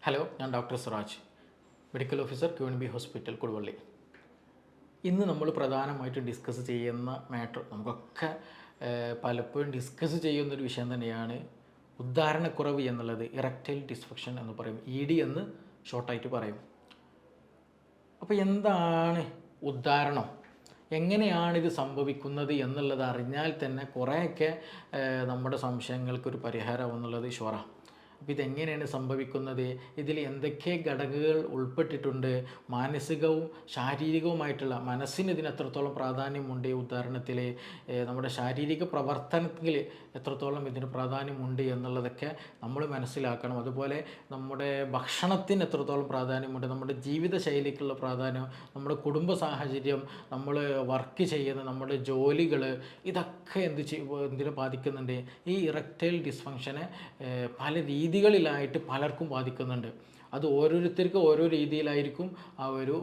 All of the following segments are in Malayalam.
ഹലോ, ഞാൻ doctor Suraj, medical officer QNB hospital Koduvally. ഇന്ന് നമ്മൾ പ്രധാനമായിട്ടും ഡിസ്കസ് ചെയ്യുന്ന മാറ്റർ നമുക്കൊക്കെ പലപ്പോഴും ഡിസ്കസ് ചെയ്യുന്നൊരു വിഷയം തന്നെയാണ് ഉദ്ധാരണക്കുറവ് എന്നുള്ളത്. ഇറക്റ്റൈൽ ഡിസ്ഫങ്ഷൻ എന്ന് പറയും, ED എന്ന് ഷോർട്ടായിട്ട് പറയും. അപ്പോൾ എന്താണ് ഉദ്ധാരണം, എങ്ങനെയാണിത് സംഭവിക്കുന്നത് എന്നുള്ളത് അറിഞ്ഞാൽ തന്നെ കുറേയൊക്കെ നമ്മുടെ സംശയങ്ങൾക്കൊരു പരിഹാരം എന്നുള്ളത് ഷുവറ. അപ്പോൾ ഇതെങ്ങനെയാണ് സംഭവിക്കുന്നത്, ഇതിൽ എന്തൊക്കെ ഘടകങ്ങൾ ഉൾപ്പെട്ടിട്ടുണ്ട്, മാനസികവും ശാരീരികവുമായിട്ടുള്ള മനസ്സിന് ഇതിന് എത്രത്തോളം പ്രാധാന്യമുണ്ട്, ഉദാഹരണത്തിൽ നമ്മുടെ ശാരീരിക പ്രവർത്തനത്തിൽ എത്രത്തോളം ഇതിന് പ്രാധാന്യമുണ്ട് എന്നുള്ളതൊക്കെ നമ്മൾ മനസ്സിലാക്കണം. അതുപോലെ നമ്മുടെ ഭക്ഷണത്തിന് എത്രത്തോളം പ്രാധാന്യമുണ്ട്, നമ്മുടെ ജീവിതശൈലിക്കുള്ള പ്രാധാന്യം, നമ്മുടെ കുടുംബ സാഹചര്യം, നമ്മൾ വർക്ക് ചെയ്യുന്ന നമ്മുടെ ജോലികൾ, ഇതൊക്കെ എന്തിനെ ബാധിക്കുന്നുണ്ട്. ഈ ഇറക്റ്റൈൽ ഡിസ്ഫങ്ഷനെ പല രീതികളിലായിട്ട് പലർക്കും ബാധിക്കുന്നുണ്ട്. അത് ഓരോരുത്തർക്കും ഓരോ രീതിയിലായിരിക്കും ആ ഒരു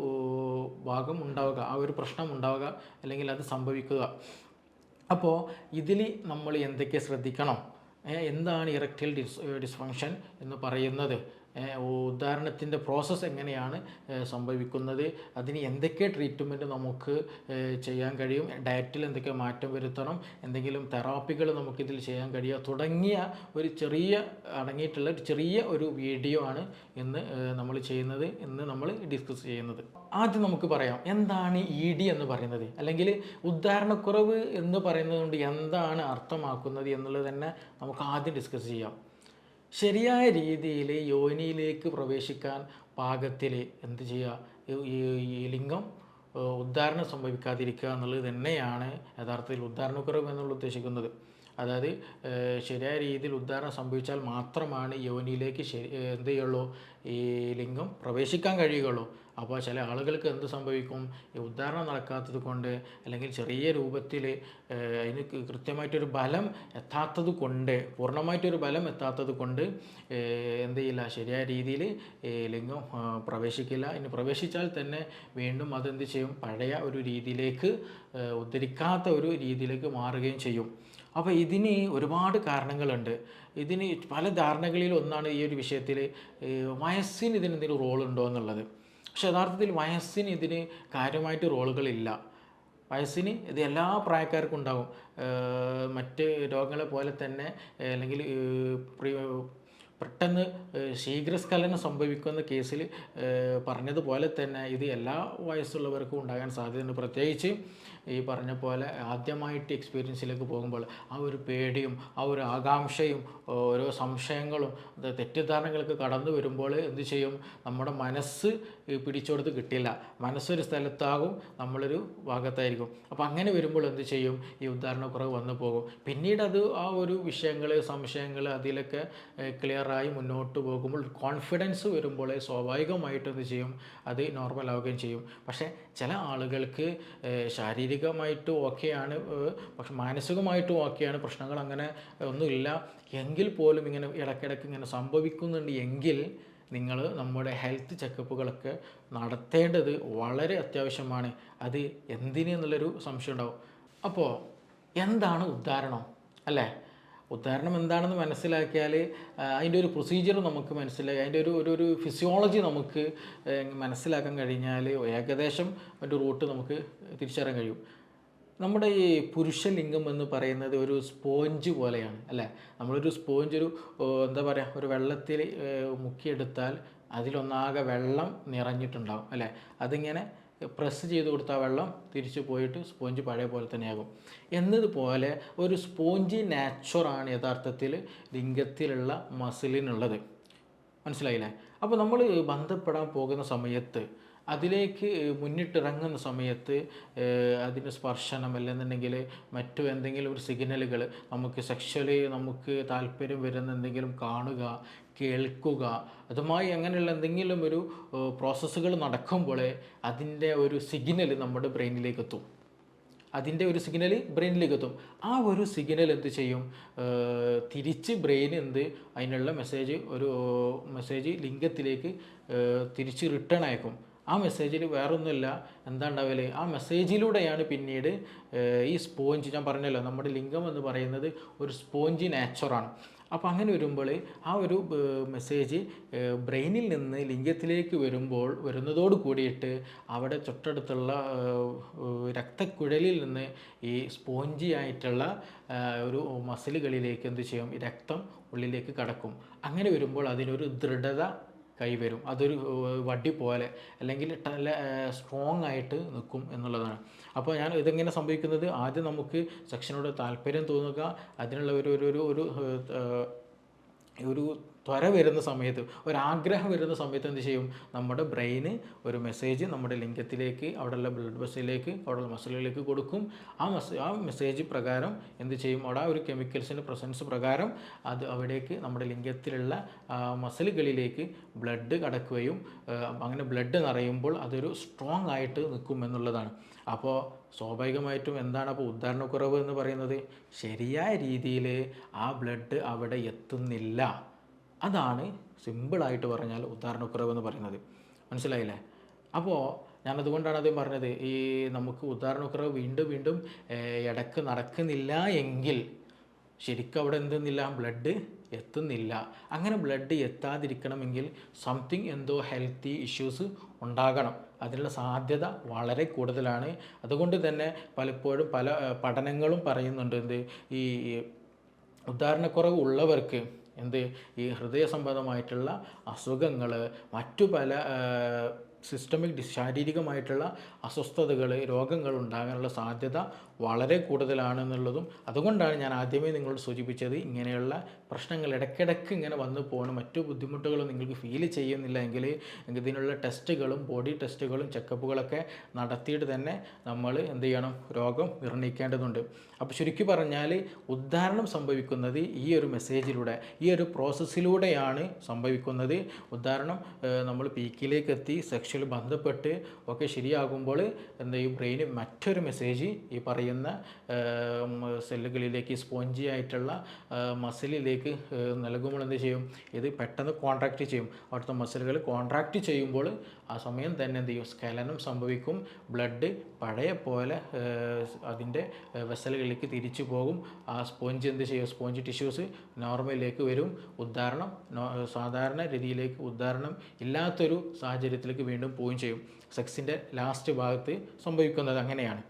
ഭാഗം ഉണ്ടാവുക, ആ ഒരു പ്രശ്നം ഉണ്ടാവുക, അല്ലെങ്കിൽ അത് സംഭവിക്കുക. അപ്പോൾ ഇതിൽ നമ്മൾ എന്തൊക്കെ ശ്രദ്ധിക്കണം, എന്താണ് ഇറക്റ്റൈൽ ഡിസ്ഫങ്ഷൻ എന്ന് പറയുന്നത്, ഉദാഹരണത്തിൻ്റെ പ്രോസസ്സ് എങ്ങനെയാണ് സംഭവിക്കുന്നത്, അതിന് എന്തൊക്കെ ട്രീറ്റ്മെൻറ്റ് നമുക്ക് ചെയ്യാൻ കഴിയും, ഡയറ്റിൽ എന്തൊക്കെ മാറ്റം വരുത്തണം, എന്തെങ്കിലും തെറാപ്പികൾ നമുക്കിതിൽ ചെയ്യാൻ കഴിയുക തുടങ്ങിയ ഒരു അടങ്ങിയിട്ടുള്ള ഒരു ചെറിയ ഒരു വീഡിയോ ആണ് ഇന്ന് നമ്മൾ ചെയ്യുന്നത്, ഇന്ന് നമ്മൾ ഡിസ്കസ് ചെയ്യുന്നത്. ആദ്യം നമുക്ക് പറയാം എന്താണ് ED എന്ന് പറയുന്നത്, അല്ലെങ്കിൽ ഉദ്ധാരണക്കുറവ് എന്ന് പറയുന്നത് കൊണ്ട് എന്താണ് അർത്ഥമാക്കുന്നത് എന്നുള്ളത് തന്നെ നമുക്ക് ആദ്യം ഡിസ്കസ് ചെയ്യാം. ശരിയായ രീതിയിൽ യോനിയിലേക്ക് പ്രവേശിക്കാൻ പാകത്തിൽ എന്ത് ചെയ്യുക, ഈ ലിംഗം ഉദ്ധാരണം സംഭവിക്കാതിരിക്കുക എന്നുള്ളത് തന്നെയാണ് യഥാർത്ഥത്തിൽ ഉദ്ധാരണക്കുറവ് എന്നുള്ള ഉദ്ദേശിക്കുന്നത്. അതായത് ശരിയായ രീതിയിൽ ഉദ്ധാരണം സംഭവിച്ചാൽ മാത്രമാണ് യോനിയിലേക്ക് എന്ത് ചെയ്യുള്ളൂ, ഈ ലിംഗം പ്രവേശിക്കാൻ കഴിയുകയുള്ളൂ. അപ്പോൾ ചില ആളുകൾക്ക് എന്ത് സംഭവിക്കും, ഈ ഉദ്ധാരണം നടക്കാത്തത് കൊണ്ട്, അല്ലെങ്കിൽ ചെറിയ രൂപത്തിൽ അതിന് കൃത്യമായിട്ടൊരു ബലം എത്താത്തത് കൊണ്ട്, പൂർണ്ണമായിട്ടൊരു ബലം എത്താത്തത് കൊണ്ട് എന്ത് ചെയ്യില്ല, ശരിയായ രീതിയിൽ ലിംഗം പ്രവേശിക്കില്ല. ഇനി പ്രവേശിച്ചാൽ തന്നെ വീണ്ടും അതെന്ത് ചെയ്യും, പഴയ ഒരു രീതിയിലേക്ക്, ഉദ്ധരിക്കാത്ത ഒരു രീതിയിലേക്ക് മാറുകയും ചെയ്യും. അപ്പോൾ ഇതിന് ഒരുപാട് കാരണങ്ങളുണ്ട്. ഇതിന് പല ധാരണകളിൽ ഒന്നാണ് ഈ ഒരു വിഷയത്തിൽ വയസ്സിന് ഇതിനെന്തെങ്കിലും റോളുണ്ടോ എന്നുള്ളത്. പക്ഷെ യഥാർത്ഥത്തിൽ വയസ്സിന് ഇതിന് കാര്യമായിട്ട് റോളുകളില്ല. വയസ്സിന് ഇത് എല്ലാ പ്രായക്കാർക്കും ഉണ്ടാകും. മറ്റ് രോഗങ്ങളെ പോലെ തന്നെ, അല്ലെങ്കിൽ പെട്ടെന്ന് ശീഘ്രസ്ഖലനം സംഭവിക്കുന്ന കേസിൽ പറഞ്ഞതുപോലെ തന്നെ ഇത് എല്ലാ വയസ്സുള്ളവർക്കും ഉണ്ടാകാൻ സാധ്യതയുണ്ട്. പ്രത്യേകിച്ച് ഈ പറഞ്ഞ പോലെ ആദ്യമായിട്ട് എക്സ്പീരിയൻസിലേക്ക് പോകുമ്പോൾ ആ ഒരു പേടിയും ആ ഒരു ആകാംക്ഷയും ഓരോ സംശയങ്ങളും തെറ്റിദ്ധാരണകളൊക്കെ കടന്നു വരുമ്പോൾ എന്ത് ചെയ്യും, നമ്മുടെ മനസ്സ് പിടിച്ചെടുത്ത് കിട്ടില്ല, മനസ്സൊരു സ്ഥലത്താകും, നമ്മളൊരു ഭാഗത്തായിരിക്കും. അപ്പോൾ അങ്ങനെ വരുമ്പോൾ എന്ത് ചെയ്യും, ഈ ഉദ്ധാരണക്കുറവ് വന്നു പോകും. പിന്നീട് അത് ആ ഒരു വിഷയങ്ങൾ, സംശയങ്ങൾ അതിലൊക്കെ ക്ലിയറായി മുന്നോട്ട് പോകുമ്പോൾ കോൺഫിഡൻസ് വരുമ്പോൾ സ്വാഭാവികമായിട്ട് എന്ത് ചെയ്യും, അത് നോർമൽ ആവുകയും ചെയ്യും. പക്ഷേ ചില ആളുകൾക്ക് ശാരീരികമായിട്ട് ഓക്കെയാണ്, പക്ഷെ മാനസികമായിട്ടും ഓക്കെയാണ്, പ്രശ്നങ്ങൾ അങ്ങനെ ഒന്നുമില്ല എങ്കിൽ പോലും ഇങ്ങനെ ഇടയ്ക്കിടയ്ക്ക് ഇങ്ങനെ സംഭവിക്കുന്നുണ്ട് എങ്കിൽ നിങ്ങൾ നമ്മുടെ ഹെൽത്ത് ചെക്കപ്പുകളൊക്കെ നടത്തേണ്ടത് വളരെ അത്യാവശ്യമാണ്. അത് എന്തിനെന്നുള്ളൊരു സംശയം ഉണ്ടാവും. അപ്പോൾ എന്താണ് ഉദ്ധാരണം, അല്ലേ? ഉദാഹരണം എന്താണെന്ന് മനസ്സിലാക്കിയാൽ അതിൻ്റെ ഒരു പ്രൊസീജിയർ നമുക്ക് മനസ്സിലാക്കി, അതിൻ്റെ ഒരു ഫിസിയോളജി നമുക്ക് മനസ്സിലാക്കാൻ കഴിഞ്ഞാൽ ഏകദേശം ഒരു റൂട്ട് നമുക്ക് തിരിച്ചറിയാൻ കഴിയും. നമ്മുടെ ഈ പുരുഷലിംഗം എന്ന് പറയുന്നത് ഒരു സ്പോഞ്ച് പോലെയാണ്, അല്ലേ? നമ്മളൊരു സ്പോഞ്ച് എന്താ പറയുക, ഒരു വെള്ളത്തിൽ മുക്കിയെടുത്താൽ അതിലൊന്നാകെ വെള്ളം നിറഞ്ഞിട്ടുണ്ടാകും, അല്ലേ? അതിങ്ങനെ പ്രസ് ചെയ്ത് കൊടുത്താൽ വെള്ളം തിരിച്ചു പോയിട്ട് സ്പോഞ്ച് പഴയ പോലെ തന്നെയാകും. എന്നതുപോലെ ഒരു സ്പോഞ്ചി നാച്ചുറാണ് യഥാർത്ഥത്തിൽ ലിംഗത്തിലുള്ള മസിലിനുള്ളത്. മനസ്സിലായില്ലേ? അപ്പോൾ നമ്മൾ ബന്ധപ്പെടാൻ പോകുന്ന സമയത്ത്, അതിലേക്ക് മുന്നിട്ടിറങ്ങുന്ന സമയത്ത് അതിന് സ്പർശനം അല്ലെന്നുണ്ടെങ്കിൽ മറ്റു എന്തെങ്കിലും ഒരു സിഗ്നലുകൾ, നമുക്ക് സെക്ഷലി നമുക്ക് താല്പര്യം വരുന്ന എന്തെങ്കിലും കാണുക, കേൾക്കുക, അതുമായി അങ്ങനെയുള്ള എന്തെങ്കിലും ഒരു പ്രോസസ്സുകൾ നടക്കുമ്പോൾ അതിൻ്റെ ഒരു സിഗ്നൽ നമ്മുടെ ബ്രെയിനിലേക്ക് എത്തും. ആ ഒരു സിഗ്നൽ എന്ത് ചെയ്യും, തിരിച്ച് ബ്രെയിൻ അതിനുള്ള മെസ്സേജ് ലിംഗത്തിലേക്ക് തിരിച്ച് റിട്ടേൺ അയക്കും. ആ മെസ്സേജിൽ വേറൊന്നുമില്ല, എന്താ ഉണ്ടാവില്ലേ, ആ മെസ്സേജിലൂടെയാണ് പിന്നീട് ഈ സ്പോഞ്ച്, ഞാൻ പറഞ്ഞല്ലോ നമ്മുടെ ലിംഗം എന്ന് പറയുന്നത് ഒരു സ്പോഞ്ച് നാച്ചുറാണ്. അപ്പോൾ അങ്ങനെ വരുമ്പോൾ ആ ഒരു മെസ്സേജ് ബ്രെയിനിൽ നിന്ന് ലിംഗത്തിലേക്ക് വരുന്നതോട് കൂടിയിട്ട് അവിടെ തൊട്ടടുത്തുള്ള രക്തക്കുഴലിൽ നിന്ന് ഈ സ്പോഞ്ചി ആയിട്ടുള്ള ഒരു മസിലുകളിലേക്ക് എന്ത് ചെയ്യും, ഈ രക്തം ഉള്ളിലേക്ക് കടക്കും. അങ്ങനെ വരുമ്പോൾ അതിനൊരു ദൃഢത കൈവരും. അതൊരു വടി പോലെ അല്ലെങ്കിൽ നല്ല സ്ട്രോങ് ആയിട്ട് നിൽക്കും എന്നുള്ളതാണ്. അപ്പോൾ ഞാൻ ഇതെങ്ങനെ സംഭവിക്കുന്നത്, ആദ്യം നമുക്ക് സെക്ഷനോട് താല്പര്യം തോന്നുക, അതിനുള്ള ഒരു ത്വര വരുന്ന സമയത്ത്, ഒരാഗ്രഹം വരുന്ന സമയത്ത് എന്ത് ചെയ്യും, നമ്മുടെ ബ്രെയിന് ഒരു മെസ്സേജ് നമ്മുടെ ലിംഗത്തിലേക്ക്, അവിടെയുള്ള ബ്ലഡ് വെസലിലേക്ക്, അവിടെയുള്ള മസിലുകളിലേക്ക് കൊടുക്കും. ആ മെസ്സേജ് പ്രകാരം എന്ത് ചെയ്യും, അവിടെ ഒരു കെമിക്കൽസിൻ്റെ പ്രസൻസ് പ്രകാരം അത് അവിടേക്ക് നമ്മുടെ ലിംഗത്തിലുള്ള മസിലുകളിലേക്ക് ബ്ലഡ് കടക്കുകയും അങ്ങനെ ബ്ലഡ് നിറയുമ്പോൾ അതൊരു സ്ട്രോങ് ആയിട്ട് നിൽക്കും എന്നുള്ളതാണ്. അപ്പോൾ സ്വാഭാവികമായിട്ടും എന്താണ് അപ്പോൾ ഉദ്ധാരണക്കുറവ് എന്ന് പറയുന്നത്, ശരിയായ രീതിയിൽ ആ ബ്ലഡ് അവിടെ എത്തുന്നില്ല. അതാണ് സിമ്പിളായിട്ട് പറഞ്ഞാൽ ഉദ്ധാരണക്കുറവ് എന്ന് പറയുന്നത്. മനസ്സിലായില്ലേ? അപ്പോൾ ഞാനതുകൊണ്ടാണ് ആദ്യം പറഞ്ഞത്, ഈ നമുക്ക് ഉദ്ധാരണക്കുറവ് വീണ്ടും വീണ്ടും ഇടയ്ക്ക് നടക്കുന്നില്ല എങ്കിൽ ശരിക്കും അവിടെ എന്തെന്നില്ല, ബ്ലഡ് എത്തുന്നില്ല. അങ്ങനെ ബ്ലഡ് എത്താതിരിക്കണമെങ്കിൽ എന്തോ ഹെൽത്തി ഇഷ്യൂസ് ഉണ്ടാകണം. അതിനുള്ള സാധ്യത വളരെ കൂടുതലാണ്. അതുകൊണ്ട് തന്നെ പലപ്പോഴും പല പഠനങ്ങളും പറയുന്നുണ്ട്, ഈ ഉദ്ധാരണക്കുറവ് ഉള്ളവർക്ക് ഈ ഹൃദയ സംബന്ധമായിട്ടുള്ള അസുഖങ്ങൾ, മറ്റു പല ശാരീരികമായിട്ടുള്ള അസ്വസ്ഥതകൾ, രോഗങ്ങൾ ഉണ്ടാകാനുള്ള സാധ്യത വളരെ കൂടുതലാണെന്നുള്ളതും അതുകൊണ്ടാണ് ഞാൻ ആദ്യമേ നിങ്ങളോട് സൂചിപ്പിച്ചത്, ഇങ്ങനെയുള്ള പ്രശ്നങ്ങൾ ഇടയ്ക്കിടയ്ക്ക് ഇങ്ങനെ വന്നു പോകണം, മറ്റു ബുദ്ധിമുട്ടുകളും നിങ്ങൾക്ക് ഫീൽ ചെയ്യുന്നില്ല എങ്കിൽ ഇതിനുള്ള ടെസ്റ്റുകളും ബോഡി ടെസ്റ്റുകളും ചെക്കപ്പുകളൊക്കെ നടത്തിയിട്ട് തന്നെ നമ്മൾ എന്ത് ചെയ്യണം, രോഗം നിർണ്ണയിക്കേണ്ടതുണ്ട്. അപ്പോൾ ചുരുക്കി പറഞ്ഞാൽ ഉദ്ധാരണം സംഭവിക്കുന്നത് ഈ ഒരു മെസ്സേജിലൂടെ, ഈ ഒരു പ്രോസസ്സിലൂടെയാണ് സംഭവിക്കുന്നത്. ഉദ്ധാരണം നമ്മൾ പീക്കിലേക്ക് എത്തി സെക്ഷൽ ബന്ധപ്പെട്ട് ഒക്കെ ശരിയാകുമ്പോൾ എന്താ, ഈ ബ്രെയിന് മറ്റൊരു മെസ്സേജ് ഈ പറയുന്ന സെല്ലുകളിലേക്ക്, സ്പോഞ്ചി ആയിട്ടുള്ള മസിലിലേക്ക് നൽകുമ്പോൾ എന്ത് ചെയ്യും, ഇത് പെട്ടെന്ന് കോൺട്രാക്റ്റ് ചെയ്യും. അവിടുത്തെ മസിലുകൾ കോൺട്രാക്റ്റ് ചെയ്യുമ്പോൾ ആ സമയം തന്നെ എന്ത് ചെയ്യും, സ്ഖലനം സംഭവിക്കും. ബ്ലഡ് പഴയ പോലെ അതിൻ്റെ വെസലുകളിലേക്ക് തിരിച്ചു പോകും. ആ സ്പോഞ്ച് എന്ത് ചെയ്യും, സ്പോഞ്ച് ടിഷ്യൂസ് നോർമലിലേക്ക് വരും. ഉദ്ധാരണം സാധാരണ രീതിയിലേക്ക്, ഉദ്ധാരണം ഇല്ലാത്തൊരു സാഹചര്യത്തിലേക്ക് വീണ്ടും പോവുകയും ചെയ്യും. സെക്സിൻ്റെ ലാസ്റ്റ് ഭാഗത്ത് സംഭവിക്കുന്നത് അങ്ങനെയാണ്.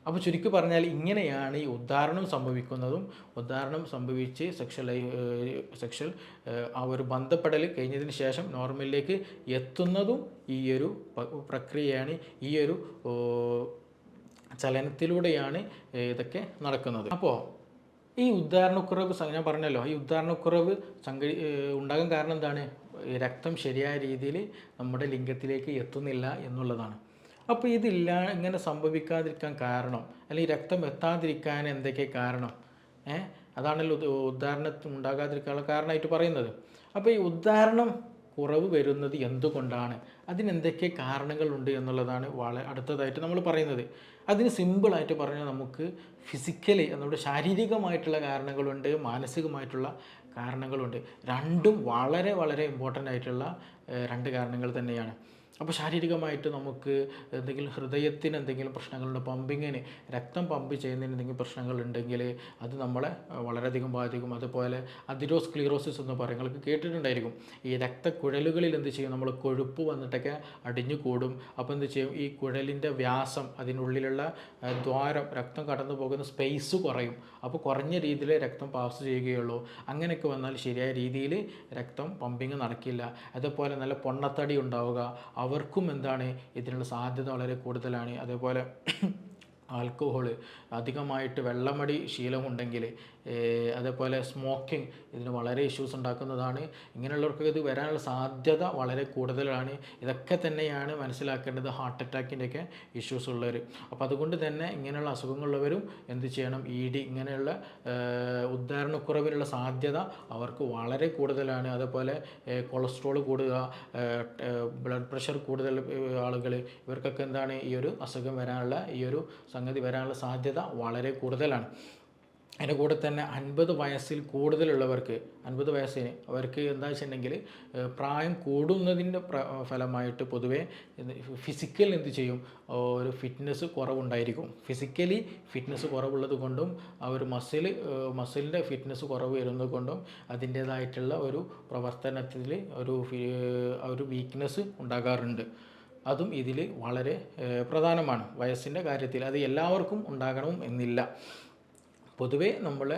അപ്പോൾ ചുരുക്കി പറഞ്ഞാൽ ഇങ്ങനെയാണ് ഈ ഉദ്ധാരണം സംഭവിക്കുന്നതും. ഉദ്ധാരണം സംഭവിച്ച് സെക്ഷൽ ആ ഒരു ബന്ധപ്പെടൽ കഴിഞ്ഞതിന് ശേഷം നോർമലിലേക്ക് എത്തുന്നതും ഈ ഒരു പ്രക്രിയയാണ്, ഈ ഒരു ചലനത്തിലൂടെയാണ് ഇതൊക്കെ നടക്കുന്നത്. അപ്പോൾ ഈ ഉദ്ധാരണക്കുറവ് ഞാൻ പറഞ്ഞല്ലോ, ഈ ഉദ്ധാരണക്കുറവ് ഉണ്ടാകാൻ കാരണം എന്താണ്, രക്തം ശരിയായ രീതിയിൽ നമ്മുടെ ലിംഗത്തിലേക്ക് എത്തുന്നില്ല എന്നുള്ളതാണ്. അപ്പോൾ ഇങ്ങനെ സംഭവിക്കാതിരിക്കാൻ കാരണം, അല്ലെങ്കിൽ രക്തം എത്താതിരിക്കാൻ എന്തൊക്കെ കാരണം, അതാണല്ലോ ഉദ്ധാരണം ഉണ്ടാകാതിരിക്കാനുള്ള കാരണമായിട്ട് പറയുന്നത്. അപ്പോൾ ഈ ഉദ്ധാരണം കുറവ് വരുന്നത് എന്തുകൊണ്ടാണ്, അതിനെന്തൊക്കെ കാരണങ്ങളുണ്ട് എന്നുള്ളതാണ് അടുത്തതായിട്ട് നമ്മൾ പറയുന്നത്. അതിന് സിമ്പിളായിട്ട് പറഞ്ഞാൽ നമുക്ക് ഫിസിക്കലി, നമ്മുടെ ശാരീരികമായിട്ടുള്ള കാരണങ്ങളുണ്ട്, മാനസികമായിട്ടുള്ള കാരണങ്ങളുണ്ട്. രണ്ടും വളരെ വളരെ ഇമ്പോർട്ടൻ്റ് ആയിട്ടുള്ള രണ്ട് കാരണങ്ങൾ തന്നെയാണ്. അപ്പോൾ ശാരീരികമായിട്ട് നമുക്ക് ഹൃദയത്തിന് എന്തെങ്കിലും പ്രശ്നങ്ങളുണ്ട്, പമ്പിങ്ങിന്, രക്തം പമ്പ് ചെയ്യുന്നതിന് എന്തെങ്കിലും പ്രശ്നങ്ങളുണ്ടെങ്കിൽ അത് നമ്മളെ വളരെയധികം ബാധിക്കും. അതുപോലെ അതിരോസ്ക്ലീറോസിസ് എന്ന് പറയും, നിങ്ങൾക്ക് കേട്ടിട്ടുണ്ടായിരിക്കും. ഈ രക്തക്കുഴലുകളിൽ എന്ത് ചെയ്യും, നമ്മൾ കൊഴുപ്പ് വന്നിട്ടൊക്കെ അടിഞ്ഞു കൂടും. അപ്പോൾ എന്ത് ചെയ്യും, ഈ കുഴലിൻ്റെ വ്യാസം, അതിനുള്ളിലുള്ള ദ്വാരം, രക്തം കടന്നു പോകുന്ന സ്പേസ് കുറയും. അപ്പോൾ കുറഞ്ഞ രീതിയിൽ രക്തം പാസ് ചെയ്യുകയുള്ളൂ. അങ്ങനെയൊക്കെ വന്നാൽ ശരിയായ രീതിയിൽ രക്തം പമ്പിങ് നടക്കില്ല. അതുപോലെ നല്ല പൊണ്ണത്തടി ഉണ്ടാവുക, അവർക്കും എന്താണ്, ഇതിനുള്ള സാധ്യത വളരെ കൂടുതലാണ്. അതേപോലെ ആൽക്കഹോൾ, അധികമായിട്ട് വെള്ളമടി ശീലമുണ്ടെങ്കിൽ, അതേപോലെ സ്മോക്കിംഗ് ഇതിന് വളരെ ഇഷ്യൂസ് ഉണ്ടാക്കുന്നതാണ്. ഇങ്ങനെയുള്ളവർക്ക് ഇത് വരാനുള്ള സാധ്യത വളരെ കൂടുതലാണ്. ഇതൊക്കെ തന്നെയാണ് മനസ്സിലാക്കേണ്ടത്, ഹാർട്ട് അറ്റാക്കിൻ്റെയൊക്കെ ഇഷ്യൂസ് ഉള്ളവർ. അപ്പോൾ അതുകൊണ്ട് തന്നെ ഇങ്ങനെയുള്ള അസുഖങ്ങളുള്ളവരും എന്ത് ചെയ്യണം, ഇങ്ങനെയുള്ള ഉദ്ധാരണക്കുറവിനുള്ള സാധ്യത അവർക്ക് വളരെ കൂടുതലാണ്. അതേപോലെ കൊളസ്ട്രോൾ കൂടുക, ബ്ലഡ് പ്രഷർ കൂടുതൽ ആളുകൾ, ഇവർക്കൊക്കെ എന്താണ്, ഈ ഒരു അസുഖം വരാനുള്ള, ഈ ഒരു സംഗതി വരാനുള്ള സാധ്യത വളരെ കൂടുതലാണ്. അതിൻ്റെ കൂടെ തന്നെ 50 വയസ്സിൽ കൂടുതലുള്ളവർക്ക് 50 വയസ്സിന് അവർക്ക് എന്താ വെച്ചിട്ടുണ്ടെങ്കിൽ പ്രായം കൂടുന്നതിൻ്റെ ഫലമായിട്ട് പൊതുവേ ഫിസിക്കൽ എന്ത് ചെയ്യും, ഒരു ഫിറ്റ്നസ് കുറവുണ്ടായിരിക്കും. ഫിസിക്കലി ഫിറ്റ്നസ് കുറവുള്ളത് കൊണ്ടും ആ ഒരു മസിലിൻ്റെ ഫിറ്റ്നസ് കുറവ് വരുന്നത് കൊണ്ടും അതിൻ്റേതായിട്ടുള്ള ഒരു പ്രവർത്തനത്തിൽ ഒരു വീക്ക്നെസ് ഉണ്ടാകാറുണ്ട്. അതും ഇതിൽ വളരെ പ്രധാനമാണ് വയസ്സിൻ്റെ കാര്യത്തിൽ. അത് എല്ലാവർക്കും ഉണ്ടാകണം എന്നില്ല. പൊതുവേ നമ്മൾ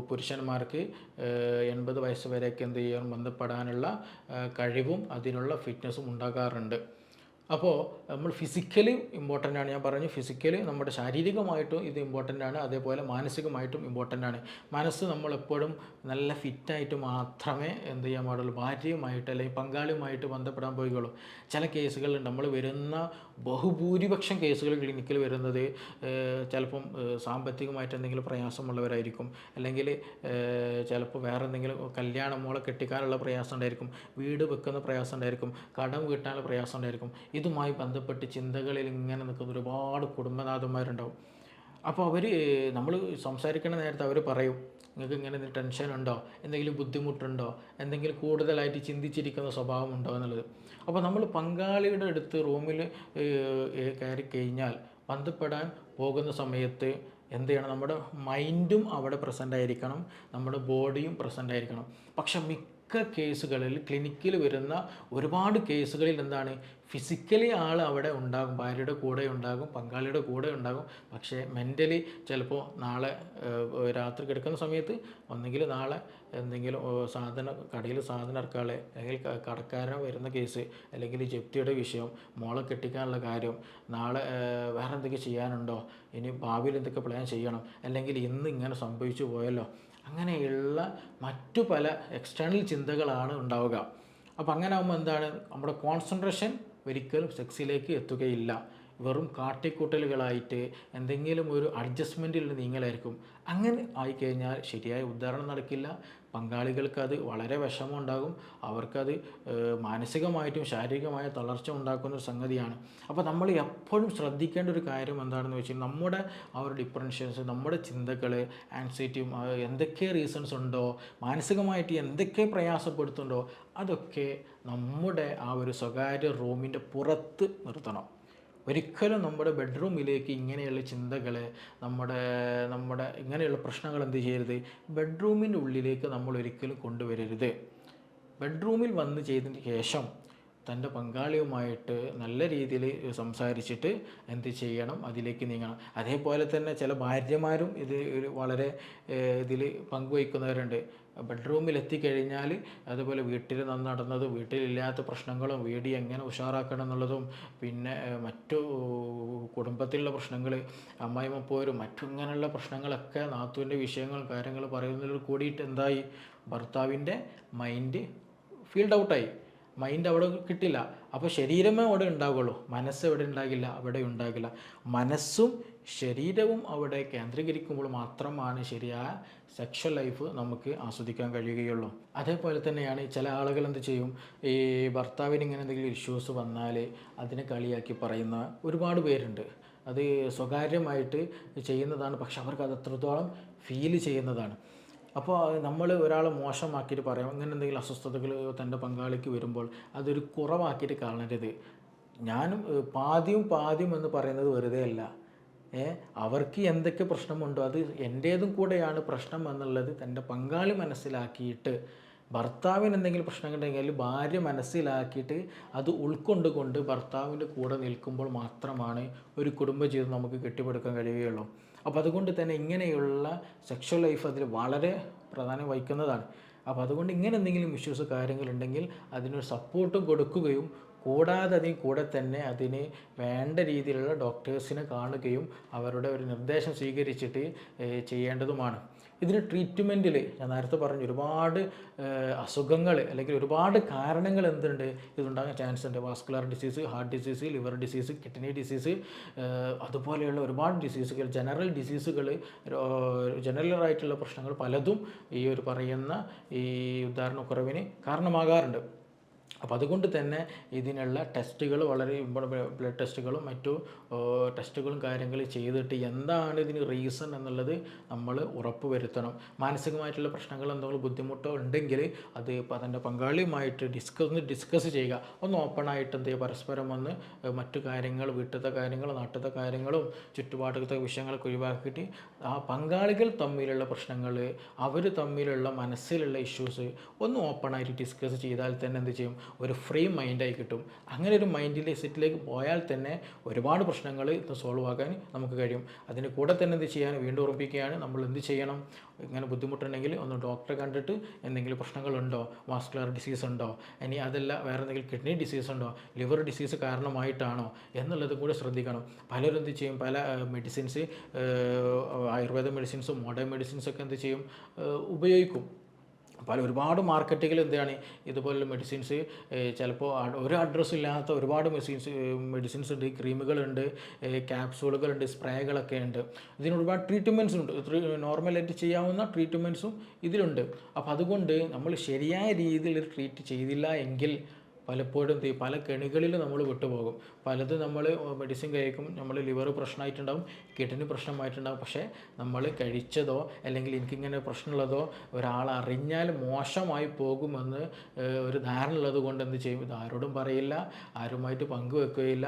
പുരുഷന്മാർക്ക് 80 വയസ്സ് വരെയൊക്കെ എന്ത് ചെയ്യാൻ ബന്ധപ്പെടാനുള്ള കഴിവും അതിനുള്ള ഫിറ്റ്നസ്സും ഉണ്ടാകാറുണ്ട്. അപ്പോൾ നമ്മൾ ഫിസിക്കലി ഇമ്പോർട്ടൻ്റ് ആണ്. ഞാൻ പറഞ്ഞു ഫിസിക്കലി നമ്മുടെ ശാരീരികമായിട്ടും ഇത് ഇമ്പോർട്ടൻ്റ് ആണ്, അതേപോലെ മാനസികമായിട്ടും ഇമ്പോർട്ടൻ്റ് ആണ്. മനസ്സ് നമ്മളെപ്പോഴും നല്ല ഫിറ്റായിട്ട് മാത്രമേ എന്ത് ചെയ്യാൻ പാടുള്ളൂ, ഭാര്യയുമായിട്ട് അല്ലെങ്കിൽ പങ്കാളിയുമായിട്ട് ബന്ധപ്പെടാൻ പോവുകയുള്ളൂ. ചില കേസുകളുണ്ട്, നമ്മൾ വരുന്ന ബഹുഭൂരിപക്ഷം കേസുകൾ ക്ലിനിക്കിൽ വരുന്നത് ചിലപ്പം സാമ്പത്തികമായിട്ട് എന്തെങ്കിലും പ്രയാസമുള്ളവരായിരിക്കും, അല്ലെങ്കിൽ ചിലപ്പോൾ വേറെ എന്തെങ്കിലും കല്യാണം മോളെ കെട്ടിക്കാനുള്ള പ്രയാസം ഉണ്ടായിരിക്കും, വീട് വെക്കുന്ന പ്രയാസം ഉണ്ടായിരിക്കും, കടം വീട്ടാനുള്ള പ്രയാസം ഉണ്ടായിരിക്കും. ഇതുമായി ബന്ധപ്പെട്ട് ചിന്തകളിൽ ഇങ്ങനെ നിൽക്കുന്ന ഒരുപാട് കുടുംബനാഥന്മാരുണ്ടാവും. അപ്പോൾ നമ്മൾ സംസാരിക്കുന്ന നേരത്തെ അവർ പറയും, നിങ്ങൾക്ക് ഇങ്ങനെ ടെൻഷൻ ഉണ്ടോ, എന്തെങ്കിലും ബുദ്ധിമുട്ടുണ്ടോ, എന്തെങ്കിലും കൂടുതലായിട്ട് ചിന്തിച്ചിരിക്കുന്ന സ്വഭാവം ഉണ്ടോ എന്നുള്ളത്. അപ്പോൾ നമ്മൾ പങ്കാളിയുടെ അടുത്ത് റൂമിൽ കയറി കഴിഞ്ഞാൽ ബന്ധപ്പെടാൻ പോകുന്ന സമയത്ത് എന്ത് ചെയ്യണം, നമ്മുടെ മൈൻഡും അവിടെ പ്രസൻ്റ് ആയിരിക്കണം, നമ്മുടെ ബോഡിയും പ്രസൻ്റ് ആയിരിക്കണം. പക്ഷെ മിക്ക കേസുകളിൽ ക്ലിനിക്കിൽ വരുന്ന ഒരുപാട് കേസുകളിൽ എന്താണ്, ഫിസിക്കലി ആൾ അവിടെ ഉണ്ടാകും, ഭാര്യയുടെ കൂടെ ഉണ്ടാകും, പങ്കാളിയുടെ കൂടെ ഉണ്ടാകും, പക്ഷേ മെൻ്റലി ചിലപ്പോൾ നാളെ രാത്രി കിടക്കുന്ന സമയത്ത് ഒന്നെങ്കിൽ നാളെ എന്തെങ്കിലും കടയിൽ സാധനം ഇറക്കാളെ, അല്ലെങ്കിൽ കടക്കാരൻ വരുന്ന കേസ്, അല്ലെങ്കിൽ ജപ്തിയുടെ വിഷയം, മോളെ കെട്ടിക്കാനുള്ള കാര്യം, നാളെ വേറെ എന്തൊക്കെ ചെയ്യാനുണ്ടോ, ഇനി ഭാവിയിൽ എന്തൊക്കെ പ്ലാൻ ചെയ്യണം, അല്ലെങ്കിൽ ഇന്ന് ഇങ്ങനെ സംഭവിച്ചു പോയല്ലോ, അങ്ങനെയുള്ള മറ്റു പല എക്സ്റ്റേണൽ ചിന്തകളാണ് ഉണ്ടാവുക. അപ്പോൾ അങ്ങനെ ആകുമ്പോൾ എന്താണ്, നമ്മുടെ കോൺസെൻട്രേഷൻ ഒരിക്കലും സെക്സിലേക്ക് എത്തുകയില്ല. വെറും കാട്ടിക്കൂട്ടലുകളായിട്ട് എന്തെങ്കിലും ഒരു അഡ്ജസ്റ്റ്മെൻറ്റിൽ നീങ്ങലായിരിക്കും. അങ്ങനെ ആയിക്കഴിഞ്ഞാൽ ശരിയായ ഉദ്ധാരണം നടക്കില്ല, പങ്കാളികൾക്ക് അത് വളരെ വിഷമം ഉണ്ടാകും, അവർക്കത് മാനസികമായിട്ടും ശാരീരികമായ തളർച്ച ഉണ്ടാക്കുന്ന ഒരു സംഗതിയാണ്. അപ്പോൾ നമ്മൾ എപ്പോഴും ശ്രദ്ധിക്കേണ്ട ഒരു കാര്യം എന്താണെന്ന് വെച്ചാൽ, നമ്മുടെ ആ ഒരു ഡിപ്രഷൻസ്, നമ്മുടെ ചിന്തകൾ, ആൻസൈറ്റിയും എന്തൊക്കെ റീസൺസ് ഉണ്ടോ, മാനസികമായിട്ട് എന്തൊക്കെ പ്രയാസപ്പെടുത്തുന്നുണ്ടോ, അതൊക്കെ നമ്മുടെ ആ ഒരു സ്വകാര്യ റൂമിൻ്റെ പുറത്ത് നിർത്തണം. ഒരിക്കലും നമ്മുടെ ബെഡ്റൂമിലേക്ക് ഇങ്ങനെയുള്ള ചിന്തകൾ, നമ്മുടെ ഇങ്ങനെയുള്ള പ്രശ്നങ്ങൾ എന്ത് ചെയ്യരുത്, ബെഡ്റൂമിൻ്റെ ഉള്ളിലേക്ക് നമ്മൾ ഒരിക്കലും കൊണ്ടുവരരുത്. ബെഡ്റൂമിൽ വന്ന് ചെയ്തതിന് ശേഷം തൻ്റെ പങ്കാളിയുമായിട്ട് നല്ല രീതിയിൽ സംസാരിച്ചിട്ട് എന്ത് ചെയ്യണം, അതിലേക്ക് നീങ്ങണം. അതേപോലെ തന്നെ ചില ഭാര്യമാരും ഇത് വളരെ ഇതിൽ പങ്കുവയ്ക്കുന്നവരുണ്ട്. ബെഡ്റൂമിൽ എത്തിക്കഴിഞ്ഞാൽ അതുപോലെ വീട്ടിൽ നടന്നതും വീട്ടിലില്ലാത്ത പ്രശ്നങ്ങളും വീട് എങ്ങനെ ഉഷാറാക്കണം എന്നുള്ളതും, പിന്നെ മറ്റു കുടുംബത്തിലുള്ള പ്രശ്നങ്ങൾ, അമ്മായിമ്മപ്പോരും മറ്റും ഇങ്ങനെയുള്ള പ്രശ്നങ്ങളൊക്കെ, നാത്തൂൻ്റെ വിഷയങ്ങൾ കാര്യങ്ങൾ പറയുന്നതിൽ കൂടിയിട്ട് എന്തായി, ഭർത്താവിൻ്റെ മൈൻഡ് ഫീൽഡ് ഔട്ടായി, മൈൻഡ് അവിടെ കിട്ടില്ല. അപ്പോൾ ശരീരമേ അവിടെ ഉണ്ടാവുകയുള്ളൂ, മനസ്സ് എവിടെ ഉണ്ടാകില്ല, അവിടെ ഉണ്ടാകില്ല. മനസ്സും ശരീരവും അവിടെ കേന്ദ്രീകരിക്കുമ്പോൾ മാത്രമാണ് ശരിയായ സെക്ഷൽ ലൈഫ് നമുക്ക് ആസ്വദിക്കാൻ കഴിയുകയുള്ളൂ. അതേപോലെ തന്നെയാണ് ചില ആളുകൾ എന്ത് ചെയ്യും, ഈ ഭർത്താവിന് ഇങ്ങനെ എന്തെങ്കിലും ഇഷ്യൂസ് വന്നാൽ അതിനെ കളിയാക്കി പറയുന്ന ഒരുപാട് പേരുണ്ട്. അത് സ്വകാര്യമായിട്ട് ചെയ്യുന്നതാണ്, പക്ഷെ അവർക്ക് അത് അത്രത്തോളം ഫീൽ ചെയ്യുന്നതാണ്. അപ്പോൾ നമ്മൾ ഒരാളെ മോശമാക്കിയിട്ട് പറയാം, ഇങ്ങനെ എന്തെങ്കിലും അസ്വസ്ഥതകൾ തൻ്റെ പങ്കാളിക്ക് വരുമ്പോൾ അതൊരു കുറവാക്കിയിട്ട് കാണരുത്. ഞാനും പാദ്യം എന്ന് പറയുന്നത് വെറുതെ അല്ല. അവർക്ക് എന്തൊക്കെ പ്രശ്നമുണ്ടോ അത് എൻ്റേതും കൂടെയാണ് പ്രശ്നം എന്നുള്ളത് തൻ്റെ പങ്കാളി മനസ്സിലാക്കിയിട്ട്, ഭർത്താവിന് എന്തെങ്കിലും പ്രശ്നങ്ങളുണ്ടെങ്കിൽ ഭാര്യ മനസ്സിലാക്കിയിട്ട് അത് ഉൾക്കൊണ്ടുകൊണ്ട് ഭർത്താവിൻ്റെ കൂടെ നിൽക്കുമ്പോൾ മാത്രമാണ് ഒരു കുടുംബജീവിതം നമുക്ക് കെട്ടിപ്പടുക്കാൻ കഴിയുകയുള്ളൂ. അപ്പോൾ അതുകൊണ്ട് തന്നെ ഇങ്ങനെയുള്ള സെക്ഷൽ ലൈഫ് അതിൽ വളരെ പ്രാധാന്യം വഹിക്കുന്നതാണ്. അപ്പോൾ അതുകൊണ്ട് ഇങ്ങനെ എന്തെങ്കിലും ഇഷ്യൂസ് കാര്യങ്ങളുണ്ടെങ്കിൽ അതിനൊരു സപ്പോർട്ടും കൊടുക്കുകയും, കൂടാതെ അതിന് കൂടെ തന്നെ അതിന് വേണ്ട രീതിയിലുള്ള ഡോക്ടേഴ്സിനെ കാണുകയും അവരുടെ ഒരു നിർദ്ദേശം സ്വീകരിച്ചിട്ട് ചെയ്യേണ്ടതുമാണ്. ഇതിന് ട്രീറ്റ്മെൻറ്റിൽ ഞാൻ നേരത്തെ പറഞ്ഞു ഒരുപാട് അസുഖങ്ങൾ അല്ലെങ്കിൽ ഒരുപാട് കാരണങ്ങൾ എന്തുണ്ട് ഇതുണ്ടാകാൻ ചാൻസ് ഉണ്ട്. Vascular disease, heart disease, liver disease, kidney disease, അതുപോലെയുള്ള ഒരുപാട് ഡിസീസുകൾ, ജനറൽ ഡിസീസുകൾ, ജനറലായിട്ടുള്ള പ്രശ്നങ്ങൾ പലതും ഈ ഒരു പറയുന്ന ഈ ഉദാഹരണക്കുറവിന് കാരണമാകാറുണ്ട്. അപ്പോൾ അതുകൊണ്ട് തന്നെ ഇതിനുള്ള ടെസ്റ്റുകൾ വളരെ ബ്ലഡ് ടെസ്റ്റുകളും മറ്റു ടെസ്റ്റുകളും കാര്യങ്ങളും ചെയ്തിട്ട് എന്താണ് ഇതിന് റീസൺ എന്നുള്ളത് നമ്മൾ ഉറപ്പ് വരുത്തണം. മാനസികമായിട്ടുള്ള പ്രശ്നങ്ങൾ എന്തെങ്കിലും ബുദ്ധിമുട്ടോ ഉണ്ടെങ്കിൽ അത് അതിൻ്റെ പങ്കാളിയുമായിട്ട് ഡിസ്കസ് ചെയ്യുക. ഒന്ന് ഓപ്പണായിട്ട് എന്ത് ചെയ്യുക, പരസ്പരം വന്ന് മറ്റു കാര്യങ്ങൾ, വീട്ടിലത്തെ കാര്യങ്ങൾ, നാട്ടിലത്തെ കാര്യങ്ങളും ചുറ്റുപാടത്തെ വിഷയങ്ങളൊക്കെ ഒഴിവാക്കിയിട്ട് ആ പങ്കാളികൾ തമ്മിലുള്ള പ്രശ്നങ്ങൾ, അവർ തമ്മിലുള്ള മനസ്സിലുള്ള ഇഷ്യൂസ് ഒന്ന് ഓപ്പണായിട്ട് ഡിസ്കസ് ചെയ്താൽ തന്നെ എന്ത് ചെയ്യും, ഒരു ഫ്രീ മൈൻഡായി കിട്ടും. അങ്ങനെ ഒരു മൈൻഡിലെ സെറ്റിലേക്ക് പോയാൽ തന്നെ ഒരുപാട് പ്രശ്നങ്ങൾ സോൾവ് ആക്കാൻ നമുക്ക് കഴിയും. അതിന് കൂടെ തന്നെ എന്ത് ചെയ്യാൻ വീണ്ടും ഉറപ്പിക്കുകയാണ്, നമ്മൾ എന്ത് ചെയ്യണം, ഇങ്ങനെ ബുദ്ധിമുട്ടുണ്ടെങ്കിൽ ഒന്ന് ഡോക്ടറെ കണ്ടിട്ട് എന്തെങ്കിലും പ്രശ്നങ്ങളുണ്ടോ, വാസ്കുലർ ഡിസീസ് ഉണ്ടോ, ഇനി അതല്ല വേറെ എന്തെങ്കിലും കിഡ്നി ഡിസീസ് ഉണ്ടോ, ലിവർ ഡിസീസ് കാരണമായിട്ടാണോ എന്നുള്ളത് കൂടെ ശ്രദ്ധിക്കണം. പലരും എന്ത് ചെയ്യും, പല മെഡിസിൻസ്, ആയുർവേദ മെഡിസിൻസും മോഡേൺ മെഡിസിൻസൊക്കെ എന്ത് ചെയ്യും, ഉപയോഗിക്കും. ഒരുപാട് മാർക്കറ്റുകൾ എന്താണ് ഇതുപോലുള്ള മെഡിസിൻസ്, ചിലപ്പോൾ ഒരു അഡ്രസ്സും ഇല്ലാത്ത ഒരുപാട് മെഡിസിൻസ് ഉണ്ട്, ക്രീമുകളുണ്ട്, ക്യാപ്സൂളുകളുണ്ട്, സ്പ്രേകളൊക്കെ ഉണ്ട്. ഇതിന് ഒരുപാട് ട്രീറ്റ്മെൻറ്റ്സ് ഉണ്ട്, നോർമലായിട്ട് ചെയ്യാവുന്ന ട്രീറ്റ്മെൻറ്റ്സും ഇതിലുണ്ട്. അപ്പോൾ അതുകൊണ്ട് നമ്മൾ ശരിയായ രീതിയിൽ ട്രീറ്റ് ചെയ്തില്ല എങ്കിൽ പലപ്പോഴും പല കെണികളിൽ നമ്മൾ വിട്ടുപോകും. പലതും നമ്മൾ മെഡിസിൻ കഴിക്കും, നമ്മൾ ലിവർ പ്രശ്നമായിട്ടുണ്ടാവും, കിഡ്നി പ്രശ്നമായിട്ടുണ്ടാവും. പക്ഷേ നമ്മൾ കഴിച്ചതോ അല്ലെങ്കിൽ എനിക്കിങ്ങനെ പ്രശ്നമുള്ളതോ ഒരാൾ അറിഞ്ഞാൽ മോശമായി പോകുമെന്ന് ഒരു ധാരണ ഉള്ളത് കൊണ്ട് എന്ത് ചെയ്യും, ഇത് ആരോടും പറയില്ല, ആരുമായിട്ട് പങ്കുവെക്കുകയില്ല,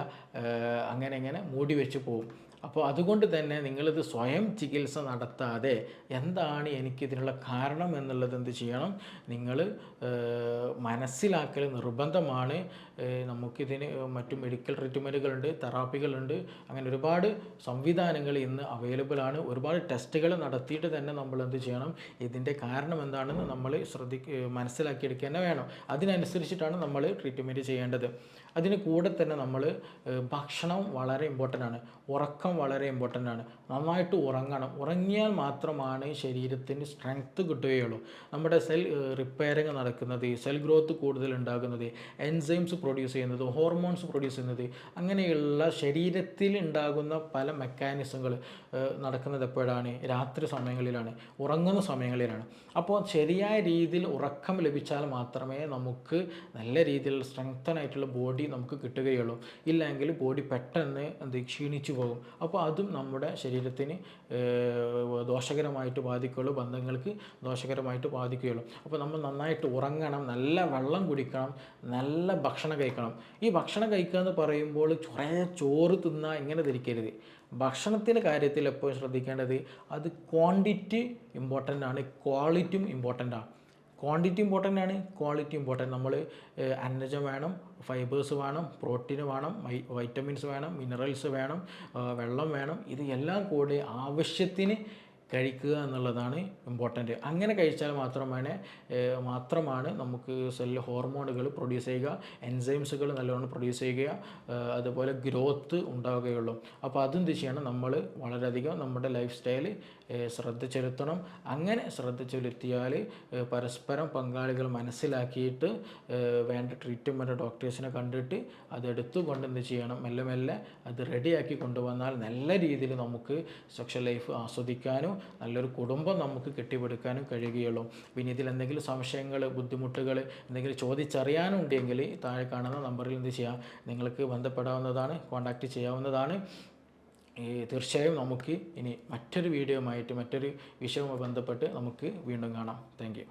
അങ്ങനെ മൂടി വെച്ച് പോകും. അപ്പോൾ അതുകൊണ്ട് തന്നെ നിങ്ങളിത് സ്വയം ചികിത്സ നടത്താതെ എന്താണ് എനിക്കിതിനുള്ള കാരണം എന്നുള്ളത് എന്ത് ചെയ്യണം, നിങ്ങൾ മനസ്സിലാക്കൽ നിർബന്ധമാണ്. നമുക്കിതിന് മറ്റു മെഡിക്കൽ ട്രീറ്റ്മെൻറ്റുകളുണ്ട്, തെറാപ്പികളുണ്ട്, അങ്ങനെ ഒരുപാട് സംവിധാനങ്ങൾ ഇന്ന് അവൈലബിൾ ആണ്. ഒരുപാട് ടെസ്റ്റുകൾ നടത്തിയിട്ട് തന്നെ നമ്മൾ എന്ത് ചെയ്യണം, ഇതിൻ്റെ കാരണം എന്താണെന്ന് നമ്മൾ മനസ്സിലാക്കിയെടുക്കുക തന്നെ വേണം. അതിനനുസരിച്ചിട്ടാണ് നമ്മൾ ട്രീറ്റ്മെൻറ്റ് ചെയ്യേണ്ടത്. അതിന് കൂടെ തന്നെ നമ്മൾ ഭക്ഷണം വളരെ ഇമ്പോർട്ടൻ്റ് ആണ്, ഉറക്കം വളരെ ഇമ്പോർട്ടൻ്റ് ആണ്. നന്നായിട്ട് ഉറങ്ങണം. ഉറങ്ങിയാൽ മാത്രമാണ് ശരീരത്തിന് സ്ട്രെങ്ത്ത് കിട്ടുകയുള്ളൂ. നമ്മുടെ സെൽ റിപ്പയറിങ് നടക്കുന്നത്, സെൽ ഗ്രോത്ത് കൂടുതൽ ഉണ്ടാകുന്നത്, എൻസൈംസ് പ്രൊഡ്യൂസ് ചെയ്യുന്നത്, ഹോർമോൺസ് പ്രൊഡ്യൂസ് ചെയ്യുന്നത്, അങ്ങനെയുള്ള ശരീരത്തിൽ ഉണ്ടാകുന്ന പല മെക്കാനിസങ്ങൾ നടക്കുന്നത് എപ്പോഴാണ്, രാത്രി സമയങ്ങളിലാണ്, ഉറങ്ങുന്ന സമയങ്ങളിലാണ്. അപ്പോൾ ശരിയായ രീതിയിൽ ഉറക്കം ലഭിച്ചാൽ മാത്രമേ നമുക്ക് നല്ല രീതിയിൽ സ്ട്രെങ്തനായിട്ടുള്ള ബോഡി നമുക്ക് കിട്ടുകയുള്ളൂ. ഇല്ലെങ്കിൽ ബോഡി പെട്ടെന്ന് ക്ഷീണിച്ചു പോകും. അപ്പോൾ അതും നമ്മുടെ ശരീരത്തിന് ദോഷകരമായിട്ട് ബാധിക്കുകയുള്ളൂ, ബന്ധങ്ങൾക്ക് ദോഷകരമായിട്ട് ബാധിക്കുകയുള്ളൂ. അപ്പോൾ നമ്മൾ നന്നായിട്ട് ഉറങ്ങണം, നല്ല വെള്ളം കുടിക്കണം, നല്ല ഭക്ഷണം കഴിക്കണം. ഈ ഭക്ഷണം കഴിക്കുക എന്ന് പറയുമ്പോൾ കുറേ ചോറ് തിന്നുക ഇങ്ങനെ ധരിക്കരുത്. ഭക്ഷണത്തിൻ്റെ കാര്യത്തിൽ എപ്പോഴും ശ്രദ്ധിക്കേണ്ടത് അത് ക്വാണ്ടിറ്റി ഇമ്പോർട്ടൻ്റ് ആണ്, ക്വാളിറ്റിയും ഇമ്പോർട്ടൻ്റ് ആണ്. ക്വാണ്ടിറ്റി ഇമ്പോർട്ടൻ്റ് ആണ്, ക്വാളിറ്റി ഇമ്പോർട്ടൻ്റ്. നമ്മൾ അന്നജം വേണം, ഫൈബേഴ്സ് വേണം, പ്രോട്ടീൻ വേണം, വൈറ്റമിൻസ് വേണം, മിനറൽസ് വേണം, വെള്ളം വേണം. ഇത് എല്ലാം കൂടി ആവശ്യത്തിന് കഴിക്കുക എന്നുള്ളതാണ് ഇമ്പോർട്ടൻ്റ്. അങ്ങനെ കഴിച്ചാൽ മാത്രമാണ് നമുക്ക് സെൽ ഹോർമോണുകൾ പ്രൊഡ്യൂസ് ചെയ്യുക, എൻസൈംസുകൾ നല്ലോണം പ്രൊഡ്യൂസ് ചെയ്യുക, അതുപോലെ ഗ്രോത്ത് ഉണ്ടാവുകയുള്ളൂ. അപ്പോൾ അതെന്ത് ചെയ്യണം, നമ്മൾ വളരെയധികം നമ്മുടെ ലൈഫ് സ്റ്റൈൽ ശ്രദ്ധ ചെലുത്തണം. അങ്ങനെ ശ്രദ്ധ ചെലുത്തിയാൽ പരസ്പരം പങ്കാളികൾ മനസ്സിലാക്കിയിട്ട് വേണ്ട ട്രീറ്റ്മെൻറ്റ് ഡോക്ടേഴ്സിനെ കണ്ടിട്ട് അതെടുത്തുകൊണ്ട് എന്ത് ചെയ്യണം, മെല്ലെ മെല്ലെ അത് റെഡിയാക്കി കൊണ്ടുവന്നാൽ നല്ല രീതിയിൽ നമുക്ക് സെക്ഷൽ ലൈഫ് ആസ്വദിക്കാനും നല്ലൊരു കുടുംബം നമുക്ക് കെട്ടിപ്പടുക്കാനും കഴിയുകയുള്ളൂ. പിന്നെ ഇതിൽ എന്തെങ്കിലും സംശയങ്ങൾ, ബുദ്ധിമുട്ടുകൾ എന്തെങ്കിലും ചോദിച്ചറിയാനുണ്ടെങ്കിൽ താഴെ കാണുന്ന നമ്പറിൽ എന്ത് ചെയ്യാം, നിങ്ങൾക്ക് ബന്ധപ്പെടാവുന്നതാണ്, കോൺടാക്റ്റ് ചെയ്യാവുന്നതാണ്. തീർച്ചയായും നമുക്ക് ഇനി മറ്റൊരു വീഡിയോയുമായിട്ട് മറ്റൊരു വിഷയവുമായി ബന്ധപ്പെട്ട് നമുക്ക് വീണ്ടും കാണാം. Thank you.